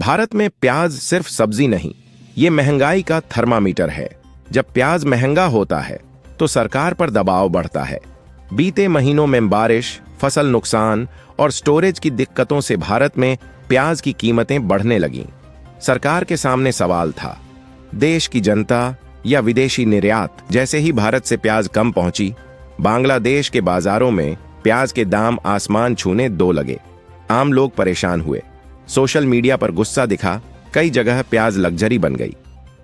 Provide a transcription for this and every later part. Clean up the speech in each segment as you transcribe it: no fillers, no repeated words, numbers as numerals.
भारत में प्याज सिर्फ सब्जी नहीं, ये महंगाई का थर्मामीटर है। जब प्याज महंगा होता है तो सरकार पर दबाव बढ़ता है। बीते महीनों में बारिश, फसल नुकसान और स्टोरेज की दिक्कतों से भारत में प्याज की कीमतें बढ़ने लगीं। सरकार के सामने सवाल था, देश की जनता या विदेशी निर्यात। जैसे ही भारत से प्याज कम पहुंची, बांग्लादेश के बाजारों में प्याज के दाम आसमान छूने दो लगे। आम लोग परेशान हुए, सोशल मीडिया पर गुस्सा दिखा, कई जगह प्याज लग्जरी बन गई।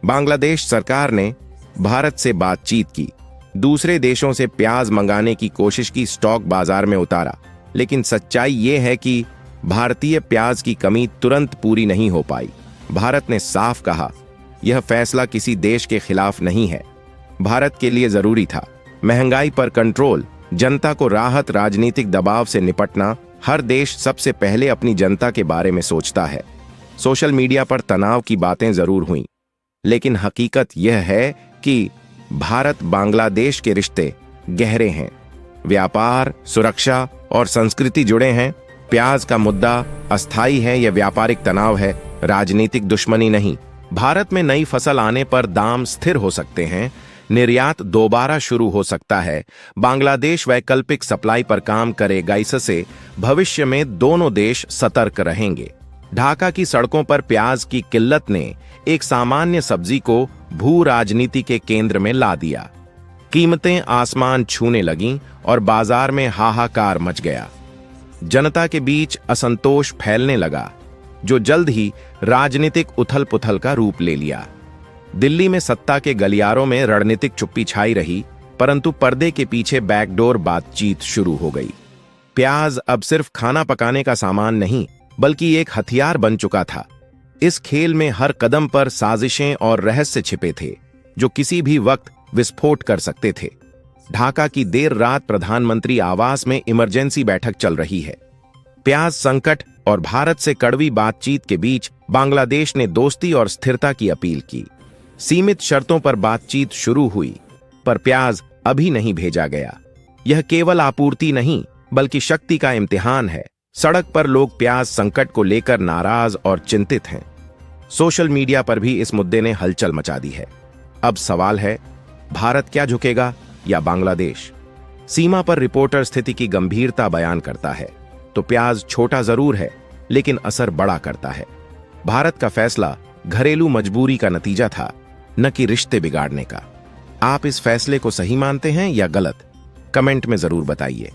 बांग्लादेश सरकार ने भारत से बातचीत की, दूसरे देशों से प्याज मंगाने की कोशिश की, स्टॉक बाजार में उतारा। लेकिन सच्चाई ये है कि भारतीय प्याज की कमी तुरंत पूरी नहीं हो पाई। भारत ने साफ कहा, यह फैसला किसी देश के खिलाफ नहीं है, भारत के लिए जरूरी था। महंगाई पर कंट्रोल, जनता को राहत, राजनीतिक दबाव से निपटना। हर देश सबसे पहले अपनी जनता के बारे में सोचता है। सोशल मीडिया पर तनाव की बातें जरूर हुईं, लेकिन हकीकत यह है कि भारत बांग्लादेश के रिश्ते गहरे हैं। व्यापार, सुरक्षा और संस्कृति जुड़े हैं। प्याज का मुद्दा अस्थायी है, यह व्यापारिक तनाव है, राजनीतिक दुश्मनी नहीं। भारत में नई फसल आने पर दाम स्थिर हो सकते हैं, निर्यात दोबारा शुरू हो सकता है। बांग्लादेश वैकल्पिक सप्लाई पर काम करेगा, इससे भविष्य में दोनों देश सतर्क रहेंगे। ढाका की सड़कों पर प्याज की किल्लत ने एक सामान्य सब्जी को भू राजनीति के केंद्र में ला दिया। कीमतें आसमान छूने लगीं और बाजार में हाहाकार मच गया। जनता के बीच असंतोष फैलने लगा, जो जल्द ही राजनीतिक उथल-पुथल का रूप ले लिया। दिल्ली में सत्ता के गलियारों में रणनीतिक चुप्पी छाई रही, परंतु पर्दे के पीछे बैकडोर बातचीत शुरू हो गई। प्याज अब सिर्फ खाना पकाने का सामान नहीं, बल्कि एक हथियार बन चुका था। इस खेल में हर कदम पर साजिशें और रहस्य छिपे थे, जो किसी भी वक्त विस्फोट कर सकते थे। ढाका की देर रात प्रधानमंत्री आवास में इमरजेंसी बैठक चल रही है। प्याज संकट और भारत से कड़वी बातचीत के बीच बांग्लादेश ने दोस्ती और स्थिरता की अपील की। सीमित शर्तों पर बातचीत शुरू हुई, पर प्याज अभी नहीं भेजा गया। यह केवल आपूर्ति नहीं, बल्कि शक्ति का इम्तिहान है। सड़क पर लोग प्याज संकट को लेकर नाराज और चिंतित हैं। सोशल मीडिया पर भी इस मुद्दे ने हलचल मचा दी है। अब सवाल है, भारत क्या झुकेगा या बांग्लादेश? सीमा पर रिपोर्टर स्थिति की गंभीरता बयान करता है, तो प्याज छोटा जरूर है, लेकिन असर बड़ा करता है। भारत का फैसला घरेलू मजबूरी का नतीजा था, न कि रिश्ते बिगाड़ने का। आप इस फैसले को सही मानते हैं या गलत? कमेंट में जरूर बताइए।